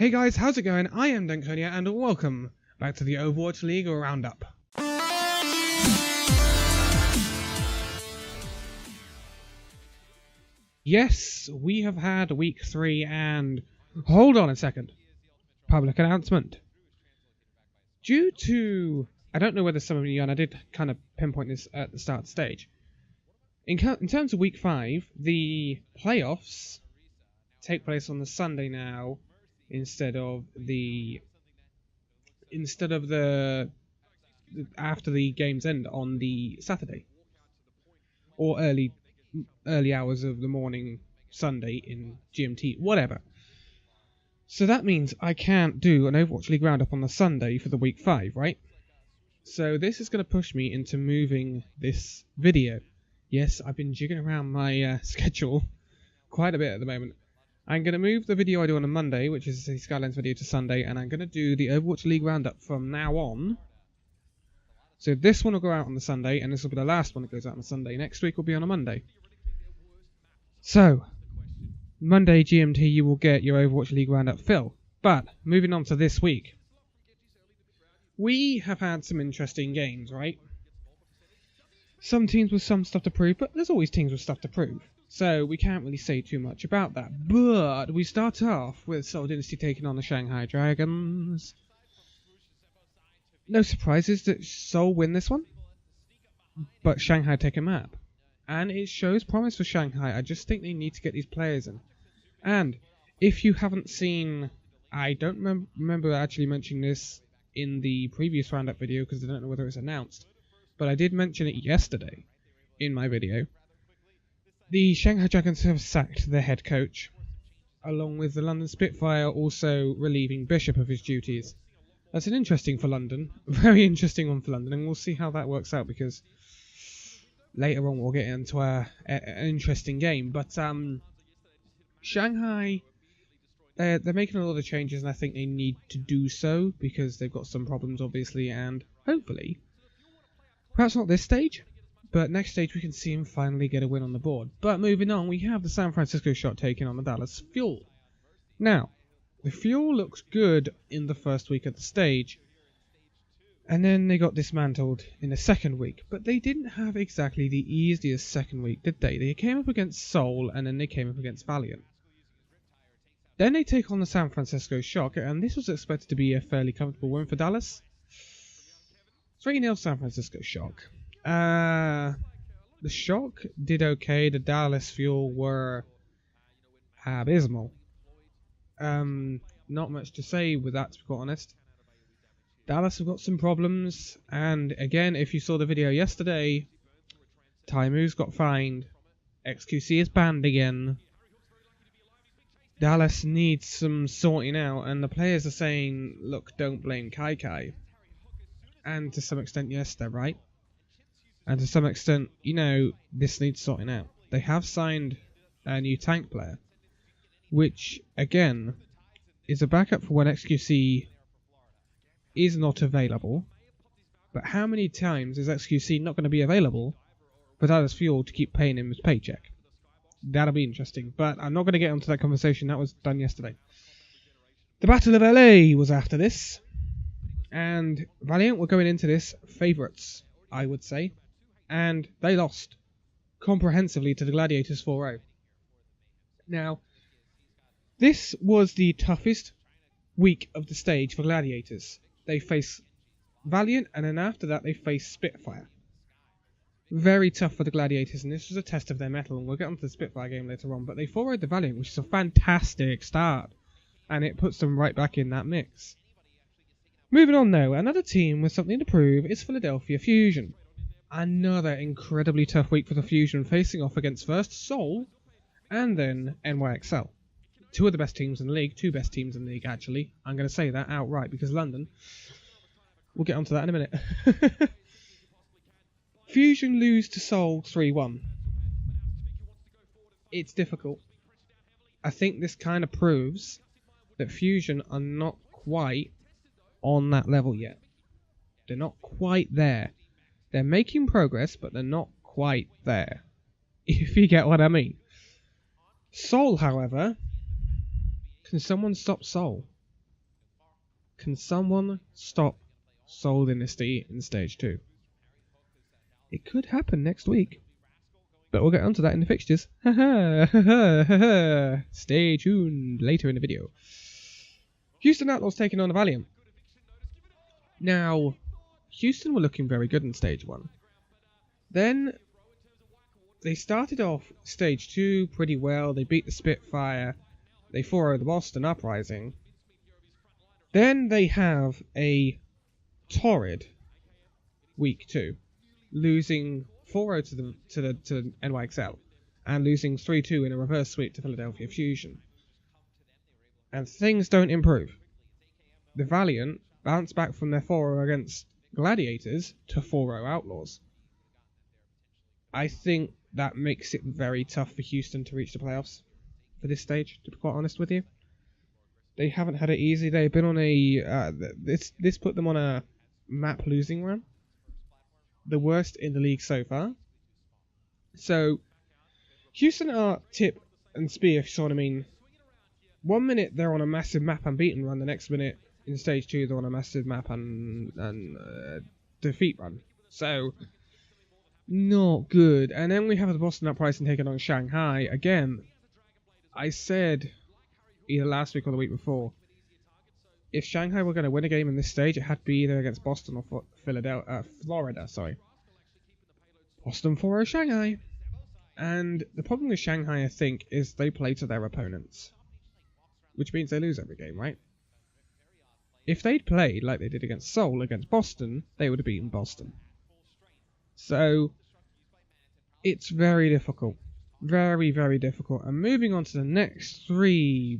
Hey guys, how's it going? I am Danconia and welcome back to the Overwatch League Roundup. Yes, we have had week 3 and... Hold on a second. Public announcement. Due to... I don't know whether some of you, and I did kind of pinpoint this at the start of the stage. In terms of week 5, the playoffs take place on the Sunday now, instead of the after the games end on the Saturday or early hours of the morning Sunday in GMT, whatever. So that means I can't do an Overwatch League Roundup on the Sunday for the week 5, right? So this is going to push me into moving this video. Yes, I've been jigging around my schedule quite a bit at the moment. I'm going to move the video I do on a Monday, which is the Skylines video, to Sunday, and I'm going to do the Overwatch League Roundup from now on. So this one will go out on the Sunday, and this will be the last one that goes out on the Sunday. Next week will be on a Monday. So, Monday GMT, you will get your Overwatch League Roundup fill. But, moving on to this week. We have had some interesting games, right? Some teams with some stuff to prove, but there's always teams with stuff to prove. So we can't really say too much about that. But we start off with Seoul Dynasty taking on the Shanghai Dragons. No surprises that Seoul win this one. But Shanghai take a map. And it shows promise for Shanghai. I just think they need to get these players in. And if you haven't seen... I don't remember actually mentioning this in the previous roundup video because I don't know whether it was announced. But I did mention it yesterday in my video. The Shanghai Dragons have sacked their head coach, along with the London Spitfire also relieving Bishop of his duties. That's an interesting for London, a very interesting one for London, and we'll see how that works out because later on we'll get into an interesting game. But Shanghai, they're making a lot of changes, and I think they need to do so because they've got some problems, obviously, and hopefully, perhaps not this stage. But next stage we can see him finally get a win on the board. But moving on, we have the San Francisco Shot taking on the Dallas Fuel. Now, the Fuel looks good in the first week of the stage. And then they got dismantled in the second week. But they didn't have exactly the easiest second week, did they? They came up against Seoul and then they came up against Valiant. Then they take on the San Francisco Shock, and this was expected to be a fairly comfortable win for Dallas. 3-0 San Francisco Shock. The Shock did okay. The Dallas Fuel were abysmal. Not much to say with that, to be quite honest. Dallas have got some problems, and again, if you saw the video yesterday, Taimu's got fined. XQC is banned again. Dallas needs some sorting out, and the players are saying, look, don't blame Kai Kai. And to some extent, yes, they're right. And to some extent, you know, this needs sorting out. They have signed a new tank player, which, again, is a backup for when XQC is not available. But how many times is XQC not going to be available for Dallas Fuel to keep paying him his paycheck? That'll be interesting, but I'm not going to get onto that conversation. That was done yesterday. The Battle of LA was after this, and Valiant were going into this favourites, I would say. And they lost comprehensively to the Gladiators 4-0. Now, this was the toughest week of the stage for Gladiators. They faced Valiant, and then after that they faced Spitfire. Very tough for the Gladiators, and this was a test of their mettle, and we'll get onto the Spitfire game later on. But they 4-0'd the Valiant, which is a fantastic start, and it puts them right back in that mix. Moving on though, another team with something to prove is Philadelphia Fusion. Another incredibly tough week for the Fusion, facing off against first Seoul and then NYXL. Two of the best teams in the league, two best teams in the league actually. I'm going to say that outright because London. We'll get onto that in a minute. Fusion lose to Seoul 3-1. It's difficult. I think this kind of proves that Fusion are not quite on that level yet. They're not quite there. They're making progress, but they're not quite there. If you get what I mean. Seoul, however, can someone stop Seoul? Can someone stop Soul Dynasty in Stage 2? It could happen next week. But we'll get onto that in the fixtures. Stay tuned later in the video. Houston Outlaws taking on the Valiant. Now, Houston were looking very good in Stage 1. Then, they started off Stage 2 pretty well. They beat the Spitfire. They 4-0 the Boston Uprising. Then they have a torrid Week 2. Losing 4-0 to NYXL. And losing 3-2 in a reverse sweep to Philadelphia Fusion. And things don't improve. The Valiant bounced back from their 4-0 against Gladiators to 4-0 Outlaws. I think that makes it very tough for Houston to reach the playoffs for this stage, to be quite honest with you. They haven't had it easy. They've been on a... this put them on a map losing run. The worst in the league so far. So, Houston are tip and spear, if you know what I mean. 1 minute they're on a massive map unbeaten run, the next minute in Stage 2 they're on a massive map and defeat run. So, not good. And then we have the Boston Uprising taking on Shanghai. Again, I said either last week or the week before, if Shanghai were going to win a game in this stage, it had to be either against Boston or Florida. Boston 4-0 Shanghai. And the problem with Shanghai, I think, is they play to their opponents. Which means they lose every game, right? If they'd played like they did against Seoul, against Boston, they would have beaten Boston. So, it's very difficult. Very, very difficult. And moving on to the next three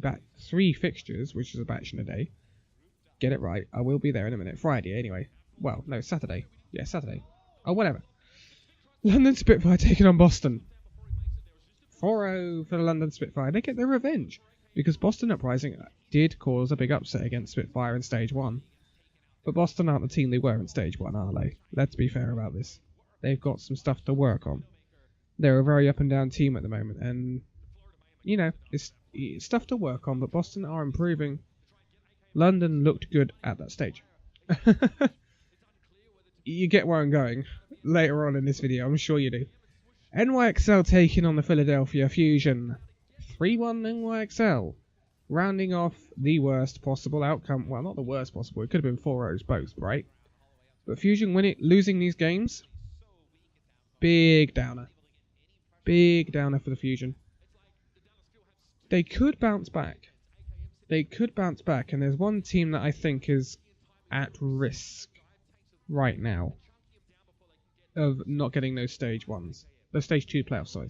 fixtures, which is a batch in a day. Get it right. I will be there in a minute. Friday, anyway. Well, no, Saturday. Yeah, Saturday. Oh, whatever. London Spitfire taking on Boston. 4-0 for the London Spitfire. They get their revenge. Because Boston Uprising did cause a big upset against Spitfire in Stage 1. But Boston aren't the team they were in Stage 1, are they? Let's be fair about this. They've got some stuff to work on. They're a very up and down team at the moment. And, you know, it's stuff to work on. But Boston are improving. London looked good at that stage. You get where I'm going later on in this video. I'm sure you do. NYXL taking on the Philadelphia Fusion. 3-1 NYXL. Rounding off the worst possible outcome. Well, not the worst possible. It could have been 4-0s both, right? But Fusion losing these games. Big downer. Big downer for the Fusion. They could bounce back. They could bounce back. And there's one team that I think is at risk right now of not getting those Stage 1s. Those Stage 2 playoffs, sorry.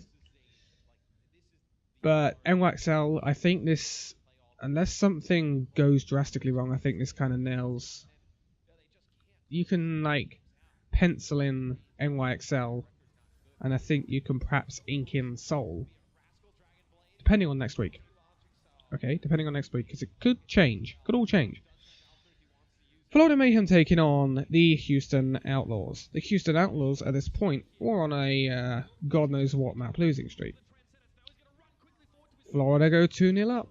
But NYXL, I think this, unless something goes drastically wrong, I think this kind of nails. You can, like, pencil in NYXL, and I think you can perhaps ink in Seoul. Depending on next week. Okay, depending on next week, because it could change. Could all change. Florida Mayhem taking on the Houston Outlaws. The Houston Outlaws, at this point, were on a God knows what map losing streak. Florida go 2-0 up.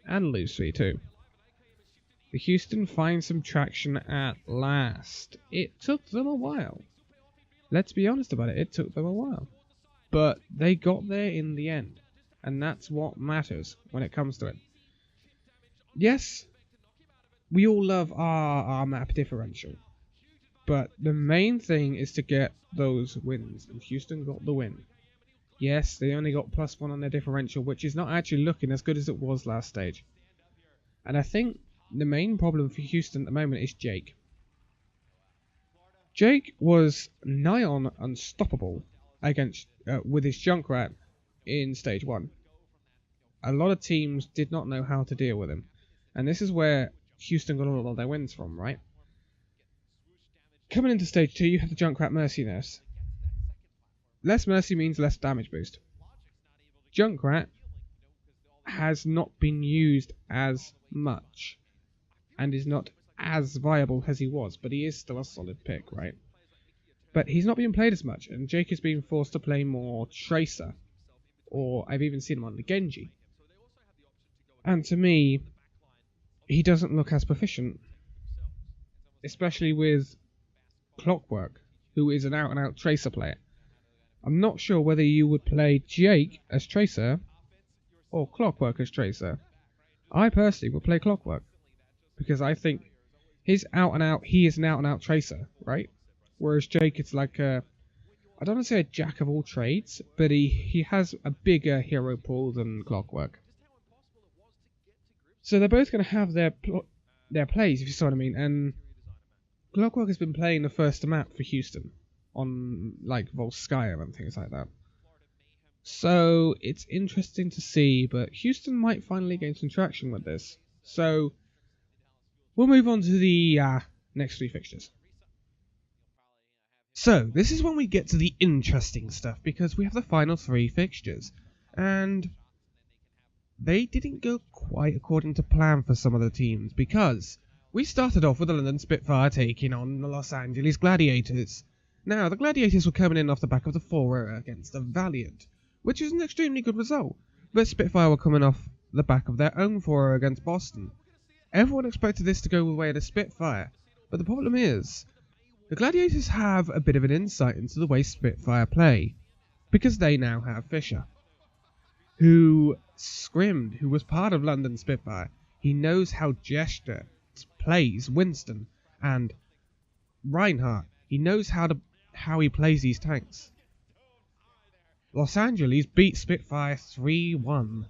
And lose 3-2. The Houston find some traction at last. It took them a while. Let's be honest about it, it took them a while. But they got there in the end. And that's what matters when it comes to it. Yes, we all love our map differential. But the main thing is to get those wins. And Houston got the win. Yes, they only got +1 on their differential, which is not actually looking as good as it was last stage. And I think the main problem for Houston at the moment is Jake. Jake was nigh on unstoppable against with his Junkrat in Stage 1. A lot of teams did not know how to deal with him. And this is where Houston got all of their wins from, right? Coming into Stage 2, you have the Junkrat Mercy Nurse. Less Mercy means less damage boost. Junkrat has not been used as much. And is not as viable as he was. But he is still a solid pick, right? But he's not being played as much. And Jake has been forced to play more Tracer. Or I've even seen him on the Genji. And to me, he doesn't look as proficient, especially with Clockwork, who is an out-and-out Tracer player. I'm not sure whether you would play Jake as Tracer or Clockwork as Tracer. I personally would play Clockwork because I think he is an out-and-out Tracer, right? Whereas Jake is like I don't want to say a jack of all trades, but he has a bigger hero pool than Clockwork. So they're both going to have their plays, if you see what I mean. And Clockwork has been playing the first map for Houston on like Volskaya and things like that. So it's interesting to see, but Houston might finally gain some traction with this. So we'll move on to the next 3 fixtures. So this is when we get to the interesting stuff, because we have the final 3 fixtures, and they didn't go quite according to plan for some of the teams, because we started off with the London Spitfire taking on the Los Angeles Gladiators. Now, the Gladiators were coming in off the back of the 4-0 against the Valiant, which is an extremely good result, but Spitfire were coming off the back of their own 4-0 against Boston. Everyone expected this to go the way of the Spitfire, but the problem is, the Gladiators have a bit of an insight into the way Spitfire play, because they now have Fisher, who scrimmed, who was part of London Spitfire. He knows how Gesture plays Winston and Reinhardt. He knows how he plays these tanks. Los Angeles beat Spitfire 3-1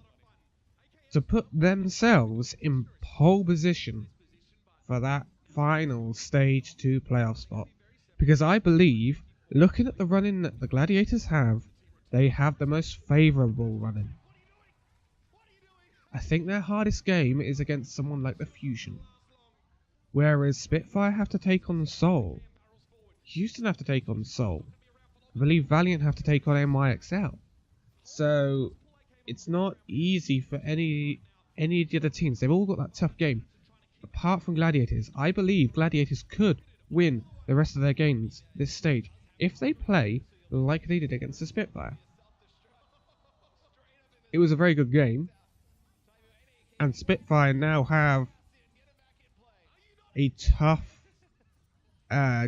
to put themselves in pole position for that final Stage 2 playoff spot. Because I believe, looking at the running that the Gladiators have, they have the most favourable running. I think their hardest game is against someone like the Fusion. Whereas Spitfire have to take on Seoul. Houston have to take on Seoul. I believe Valiant have to take on NYXL. So it's not easy for any of the other teams. They've all got that tough game. Apart from Gladiators, I believe Gladiators could win the rest of their games this stage if they play like they did against the Spitfire. It was a very good game, and Spitfire now have a tough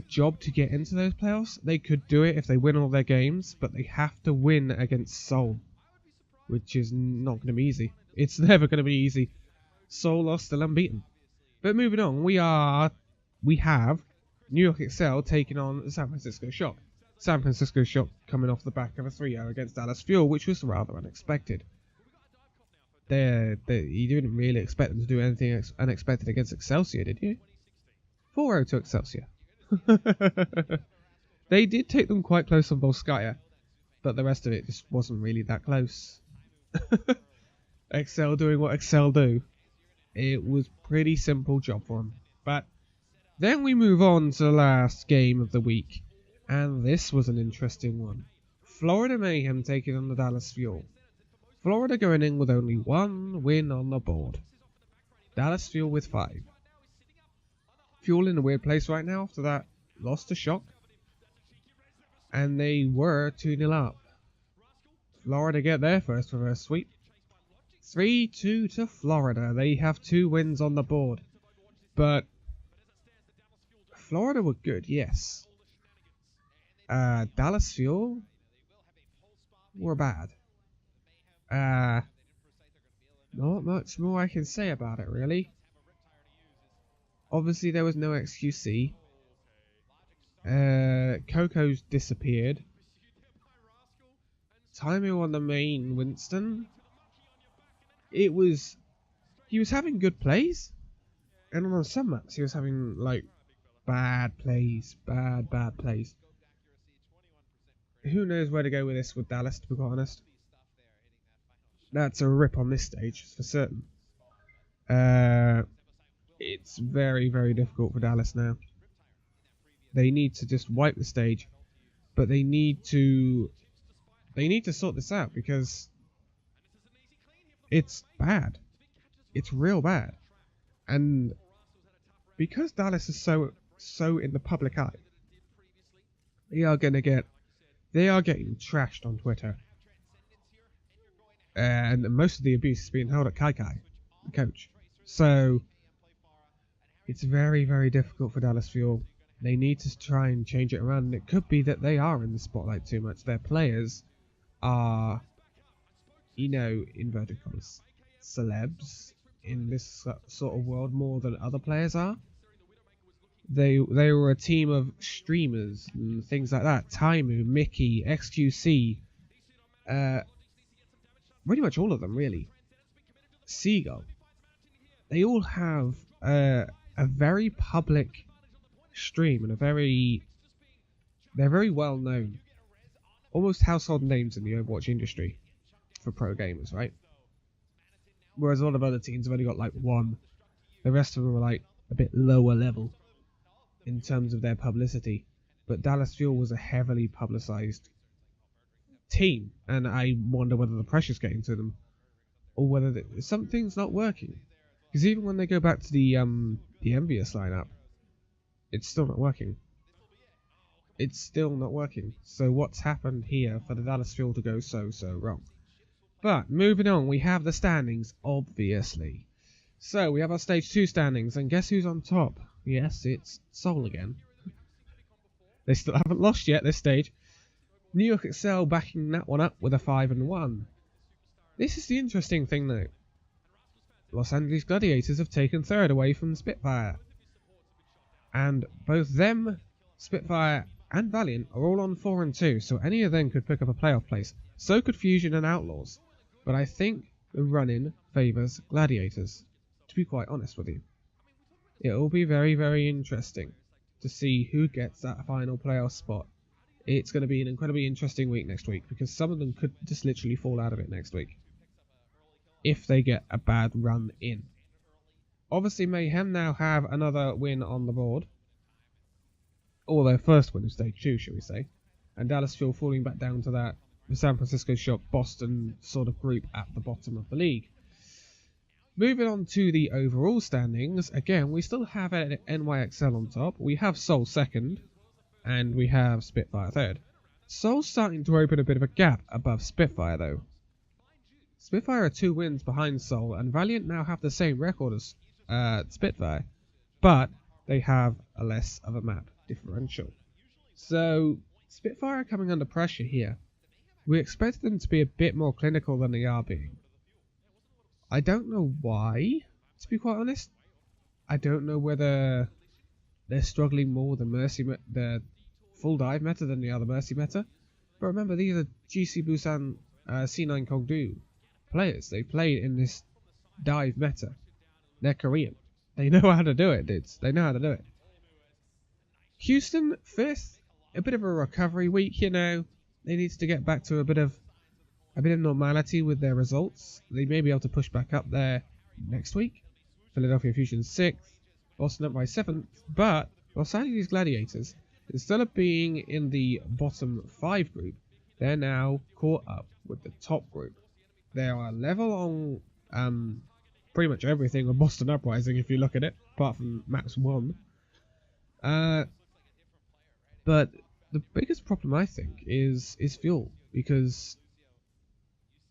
job to get into those playoffs. They could do it if they win all their games, but they have to win against Seoul, which is not going to be easy. It's never going to be easy. Seoul are still unbeaten. But moving on, we have New York Excel taking on the San Francisco Shock. San Francisco Shock coming off the back of a 3-0 against Dallas Fuel, which was rather unexpected. You didn't really expect them to do anything unexpected against Excelsior, did you? 4-0 to Excelsior. They did take them quite close on Volskaya, but the rest of it just wasn't really that close. Excel doing what Excel do. It was pretty simple job for them. But then we move on to the last game of the week, and this was an interesting one. Florida Mayhem taking on the Dallas Fuel. Florida going in with only 1 win on the board. Dallas Fuel with 5. Fuel in a weird place right now after that loss to Shock. And they were 2-0 up. Florida get their first reverse sweep. 3-2 to Florida. They have 2 wins on the board. But Florida were good, yes. Dallas Fuel were bad. Not much more I can say about it, really. Obviously, there was no XQC. Coco's disappeared. Timing on the main Winston. He was having good plays, and on some maps he was having like bad plays, bad plays. Who knows where to go with this with Dallas, to be quite honest. That's a rip on this stage for certain. It's very, very difficult for Dallas now. They need to just wipe the stage, but they need to sort this out because it's bad. It's real bad. And because Dallas is so in the public eye, they are getting trashed on Twitter. And most of the abuse is being held at Kai, the coach. So It's very, very difficult for Dallas Fuel. They need to try and change it around, and it could be that they are in the spotlight too much. Their players are, you know, inverted commas, celebs in this sort of world more than other players are. They were a team of streamers and things like that. Taimu, Mickey, XQC, pretty much all of them really. Seagull. They all have a very public stream and they're very well known, almost household names in the Overwatch industry for pro gamers, right? Whereas a lot of other teams have only got like one. The rest of them are like a bit lower level in terms of their publicity. But Dallas Fuel was a heavily publicized team, and I wonder whether the pressure's getting to them or whether something's not working. Because even when they go back to the Envious lineup, it's still not working. It's still not working. So what's happened here for the Dallas Fuel to go so wrong? But moving on, we have the standings, obviously. So we have our stage 2 standings, and guess who's on top? Yes, it's Seoul again. They still haven't lost yet this stage. New York Excel backing that one up with a 5-1. This is the interesting thing though. Los Angeles Gladiators have taken third away from Spitfire. And both them, Spitfire and Valiant are all on 4-2, so any of them could pick up a playoff place. So could Fusion and Outlaws. But I think the run-in favours Gladiators, to be quite honest with you. It will be very, very interesting to see who gets that final playoff spot. It's going to be an incredibly interesting week next week, because some of them could just literally fall out of it next week if they get a bad run in. Obviously, Mayhem now have another win on the board, or their first win of stage 2, shall we say, and Dallas Fuel falling back down to that the San Francisco Shop Boston sort of group at the bottom of the league. Moving on to the overall standings, again, we still have NYXL on top, we have Seoul second, and we have Spitfire third. Seoul's starting to open a bit of a gap above Spitfire though. Spitfire are 2 wins behind Seoul, and Valiant now have the same record as Spitfire, but they have a less of a map differential. So Spitfire are coming under pressure here. We expect them to be a bit more clinical than they are being. I don't know why, to be quite honest. I don't know whether they're struggling more with the full dive meta than the other Mercy meta. But remember, these are GC Busan C9 Kongdu players. They played in this dive meta. They're Korean. They know how to do it, dudes. They know how to do it. Houston, 5th. A bit of a recovery week, you know. They need to get back to a bit of normality with their results. They may be able to push back up there next week. Philadelphia Fusion 6th. Boston up by 7th. But Los Angeles Gladiators, instead of being in the bottom 5 group, they're now caught up with the top group. They are level on pretty much everything with Boston Uprising if you look at it, apart from max 1. But the biggest problem, I think, is Fuel, because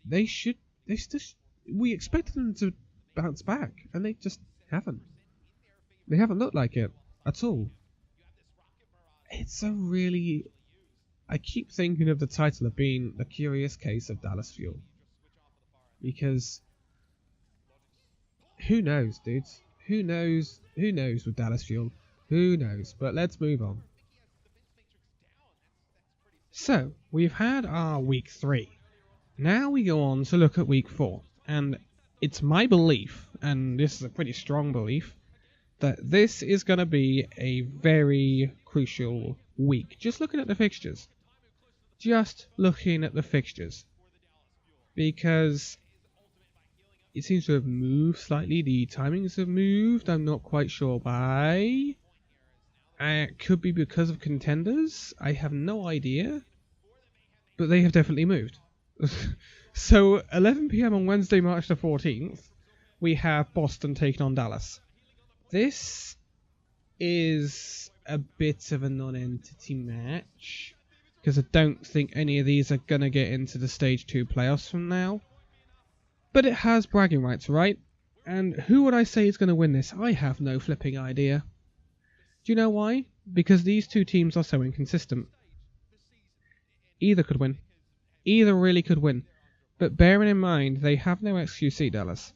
we expected them to bounce back, and they just haven't. They haven't looked like it at all. It's a really... I keep thinking of the title of being The Curious Case of Dallas Fuel. Because who knows, dudes? Who knows? Who knows with Dallas Fuel? Who knows? But let's move on. So, we've had our week 3. Now we go on to look at week 4. And it's my belief, and this is a pretty strong belief, that this is going to be a very crucial week. Just looking at the fixtures. Just looking at the fixtures. Because it seems to have moved slightly. The timings have moved. I'm not quite sure why. It could be because of contenders. I have no idea. But they have definitely moved. So, 11 PM on Wednesday, March the 14th, we have Boston taking on Dallas. This is a bit of a non-entity match, because I don't think any of these are going to get into the Stage 2 playoffs from now. But it has bragging rights, right? And who would I say is going to win this? I have no flipping idea. Do you know why? Because these two teams are so inconsistent. Either could win. Either really could win. But bearing in mind, they have no XQC, Dallas.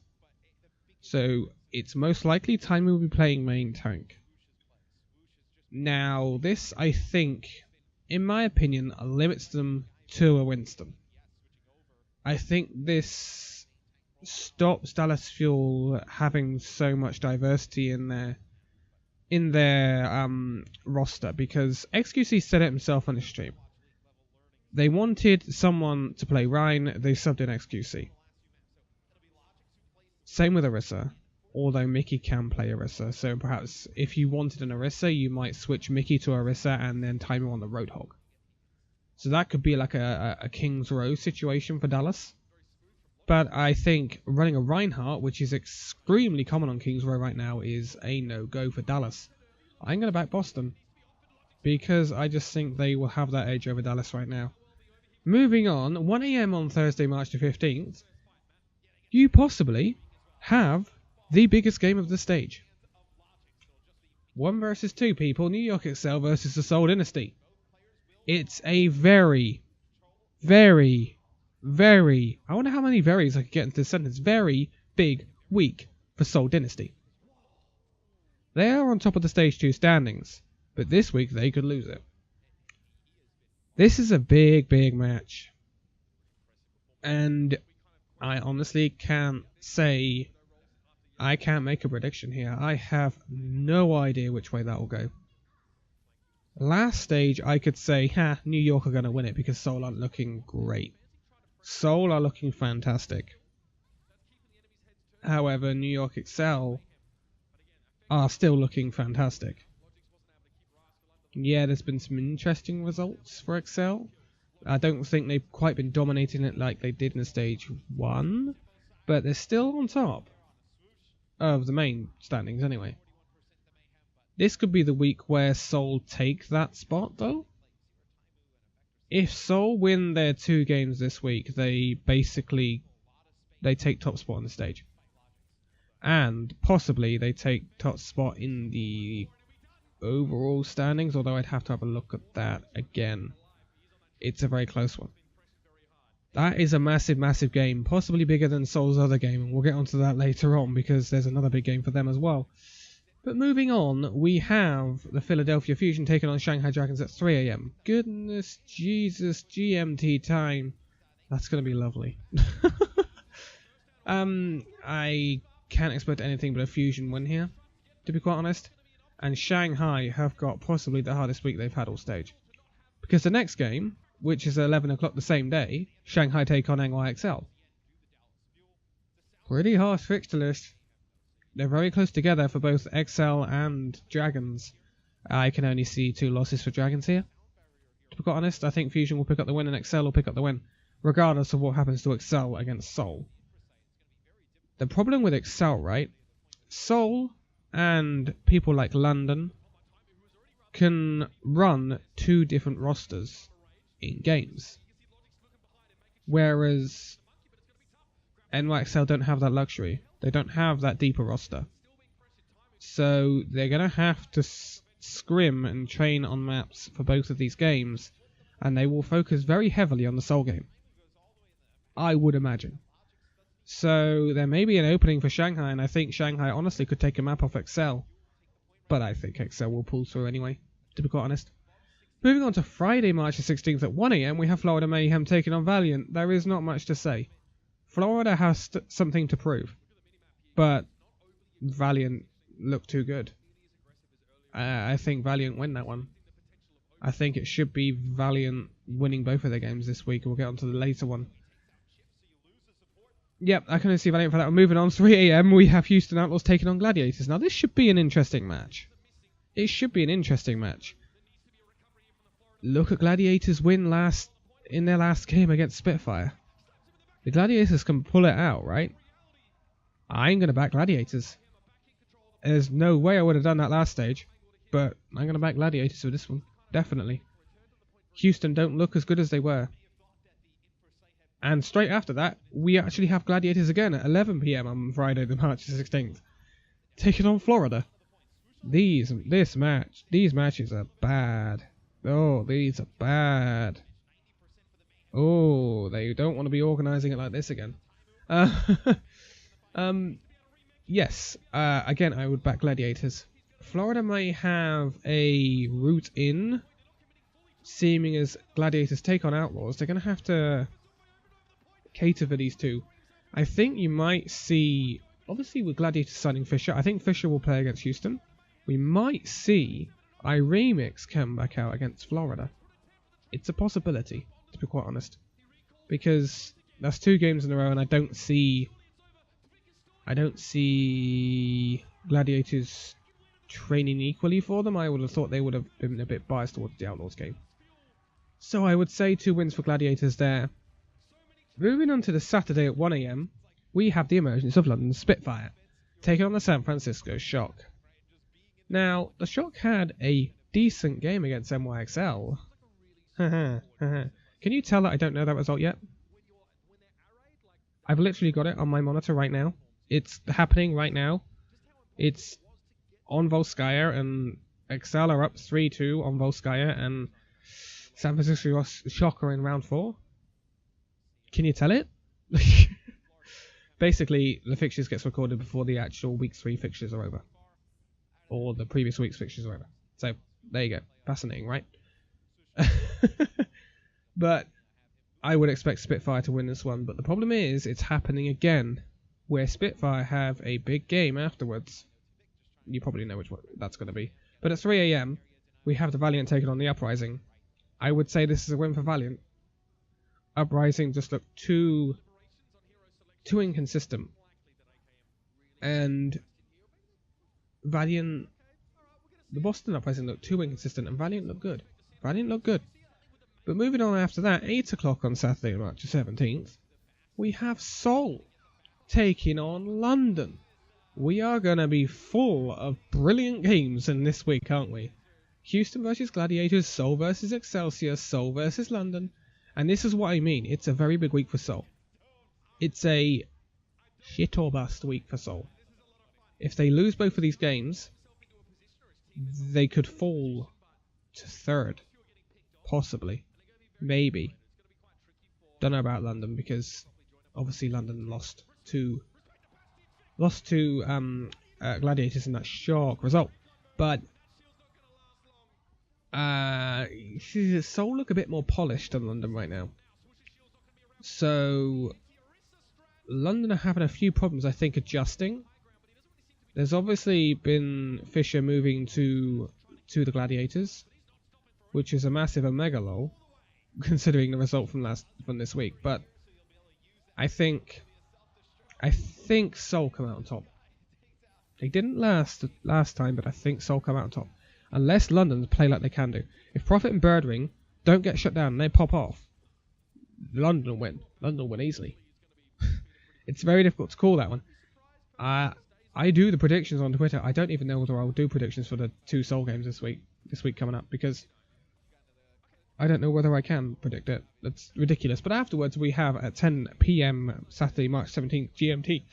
So it's most likely Time will be playing main tank. Now, this, I think, in my opinion, limits them to a Winston. I think this stops Dallas Fuel having so much diversity in their roster, because XQC said it himself on his stream. They wanted someone to play Rhine, they subbed in XQC. Same with Orisa, although Mickey can play Orisa, so perhaps if you wanted an Orisa, you might switch Mickey to Orisa and then Timer on the Roadhog. So that could be like a King's Row situation for Dallas. But I think running a Reinhardt, which is extremely common on King's Row right now, is a no-go for Dallas. I'm going to back Boston, because I just think they will have that edge over Dallas right now. Moving on, 1 AM on Thursday, March the 15th, you possibly have the biggest game of the stage. 1 versus 2 people, New York Excel versus the Seoul Dynasty. It's a very, very, very, I wonder how many veries I could get into this sentence, very big week for Seoul Dynasty. They are on top of the stage 2 standings, but this week they could lose it. This is a big, big match. And I honestly can't say, I can't make a prediction here. I have no idea which way that will go. Last stage I could say, New York are going to win it because Seoul aren't looking great. Seoul are looking fantastic. However, New York Excel are still looking fantastic. Yeah, there's been some interesting results for Excel. I don't think they've quite been dominating it like they did in stage 1, but they're still on top of the main standings anyway. This could be the week where Seoul take that spot though. If Seoul win their 2 games this week, they take top spot on the stage. And possibly they take top spot in the overall standings, although I'd have to have a look at that again. It's a very close one. That is a massive, massive game, possibly bigger than Seoul's other game, and we'll get onto that later on because there's another big game for them as well. But moving on, we have the Philadelphia Fusion taking on Shanghai Dragons at 3 AM. Goodness Jesus, GMT time. That's going to be lovely. I can't expect anything but a Fusion win here, to be quite honest. And Shanghai have got possibly the hardest week they've had all stage. Because the next game, which is at 11 o'clock the same day, Shanghai take on NYXL. Pretty harsh fixture list. They're very close together for both XL and Dragons. I can only see 2 losses for Dragons here. To be quite honest, I think Fusion will pick up the win and XL will pick up the win, regardless of what happens to XL against Seoul. The problem with XL, right? Seoul and people like London can run 2 different rosters in games. Whereas NYXL don't have that luxury. They don't have that deeper roster. So they're going to have to scrim and train on maps for both of these games, and they will focus very heavily on the Seoul game, I would imagine. So there may be an opening for Shanghai, and I think Shanghai honestly could take a map off XL. But I think XL will pull through anyway, to be quite honest. Moving on to Friday, March the 16th at 1 AM, we have Florida Mayhem taking on Valiant. There is not much to say. Florida has something to prove, but Valiant look too good. I think Valiant win that one. I think it should be Valiant winning both of their games this week. We'll get on to the later one. Yep, I can only see Valiant for that one. Moving on, 3 AM, we have Houston Outlaws taking on Gladiators. Now, this should be an interesting match. It should be an interesting match. Look at Gladiators win in their last game against Spitfire. The Gladiators can pull it out, right? I'm going to back Gladiators. There's no way I would have done that last stage, but I'm going to back Gladiators for this one. Definitely. Houston don't look as good as they were. And straight after that, we actually have Gladiators again at 11 PM on Friday, the March 16th, taking on Florida. These matches are bad. Oh, these are bad. Oh, they don't want to be organising it like this again. Yes. Again, I would back Gladiators. Florida may have a route in, seeming as Gladiators take on Outlaws. They're going to have to cater for these two. I think you might see, obviously with Gladiators signing Fisher, I think Fisher will play against Houston. We might see iRemix come back out against Florida. It's a possibility, to be quite honest, because that's 2 games in a row, and I don't see Gladiators training equally for them. I would have thought they would have been a bit biased towards the Outlaws game. So I would say 2 wins for Gladiators there. Moving on to the Saturday at 1 AM, we have the emergence of London Spitfire, taking on the San Francisco Shock. Now, the Shock had a decent game against NYXL. Can you tell that I don't know that result yet? I've literally got it on my monitor right now. It's happening right now. It's on Volskaya, and XL are up 3-2 on Volskaya, and San Francisco Shock are in round 4. Can you tell it? Basically, the fixtures gets recorded before the actual week 3 fixtures are over, or the previous week's fixtures are over. So there you go. Fascinating, right? But I would expect Spitfire to win this one. But the problem is, it's happening again, where Spitfire have a big game afterwards. You probably know which one that's going to be. But at 3 AM, we have the Valiant taking on the Uprising. I would say this is a win for Valiant. Uprising just looked too inconsistent, and Valiant, the Boston Uprising looked too inconsistent, and Valiant looked good. But moving on after that, 8 o'clock on Saturday, March 17th, we have Seoul taking on London. We are going to be full of brilliant games in this week, aren't we? Houston versus Gladiators, Seoul versus Excelsior, Seoul versus London. And this is what I mean. It's a very big week for Seoul. It's a shit or bust week for Seoul. If they lose both of these games, they could fall to 3rd. Possibly. Maybe. Don't know about London, because obviously London lost to Gladiators in that shock result. But Seoul look a bit more polished than London right now. So London are having a few problems, I think, adjusting. There's obviously been Fisher moving to the Gladiators, which is a massive mega lol, considering the result from this week. But I think Seoul come out on top. They didn't last time, but I think Seoul come out on top. Unless London play like they can do. If Profit and Birdring don't get shut down and they pop off, London will win. London will win easily. It's very difficult to call that one. I do the predictions on Twitter. I don't even know whether I'll do predictions for the 2 Seoul games this week coming up, because I don't know whether I can predict it. That's ridiculous. But afterwards, we have at 10 PM Saturday, March 17th, GMT,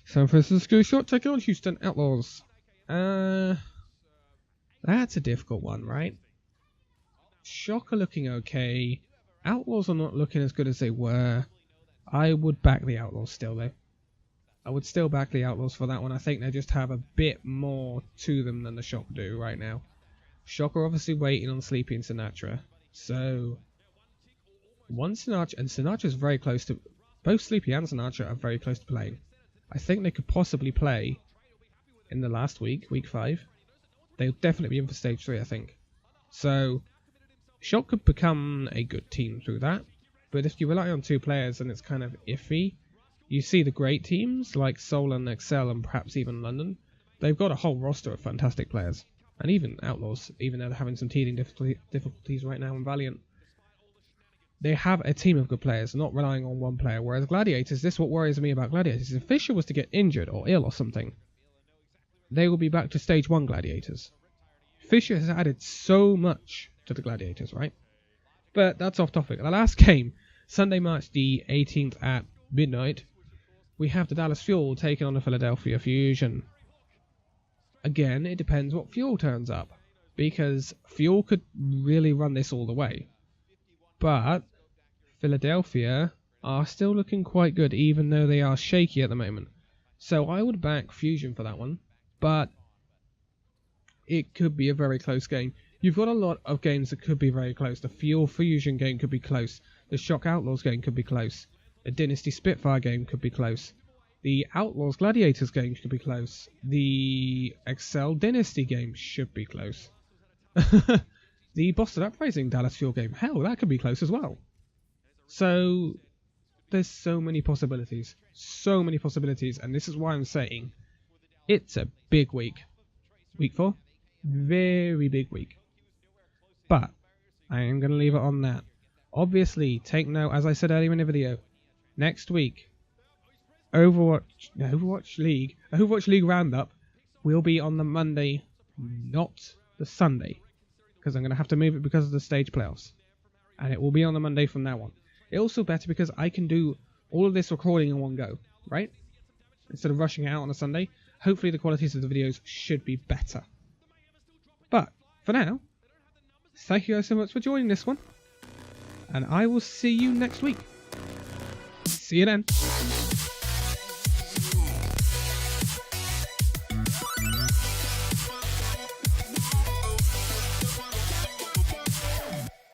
San Francisco Shock taking on Houston Outlaws. That's a difficult one, right? Shock are looking okay. Outlaws are not looking as good as they were. I would back the Outlaws still, though. I would still back the Outlaws for that one. I think they just have a bit more to them than the Shock do right now. Shock are obviously waiting on Sleepy and Sinatra. So, Sinatra's very close to... Both Sleepy and Sinatra are very close to playing. I think they could possibly play in the last week, week 5. They'll definitely be in for stage 3, I think. So, Shock could become a good team through that. But if you rely on 2 players, then it's kind of iffy. You see the great teams like Seoul and Excel and perhaps even London. They've got a whole roster of fantastic players. And even Outlaws, even though they're having some teething difficulties right now in Valiant. They have a team of good players, not relying on one player. Whereas Gladiators, this is what worries me about Gladiators. If Fisher was to get injured or ill or something, they will be back to stage 1 Gladiators. Fisher has added so much to the Gladiators, right? But that's off topic. The last game, Sunday, March the 18th at midnight, we have the Dallas Fuel taking on the Philadelphia Fusion. Again, it depends what Fuel turns up, because Fuel could really run this all the way. But Philadelphia are still looking quite good, even though they are shaky at the moment. So I would back Fusion for that one, but it could be a very close game. You've got a lot of games that could be very close. The Fuel Fusion game could be close. The Shock Outlaws game could be close. The Dynasty Spitfire game could be close. The Outlaws Gladiators game could be close. The Excel Dynasty game should be close. The Boston Uprising Dallas Fuel game, hell, that could be close as well. So there's so many possibilities. So many possibilities. And this is why I'm saying it's a big week. Week 4? Very big week. But I am going to leave it on that. Obviously, take note, as I said earlier in the video, next week, Overwatch League Roundup will be on the Monday, not the Sunday, because I'm going to have to move it because of the stage playoffs. And it will be on the Monday from now on. It's also better because I can do all of this recording in one go, right? Instead of rushing out on a Sunday. Hopefully the qualities of the videos should be better. But, for now, thank you guys so much for joining this one. And I will see you next week. See you then.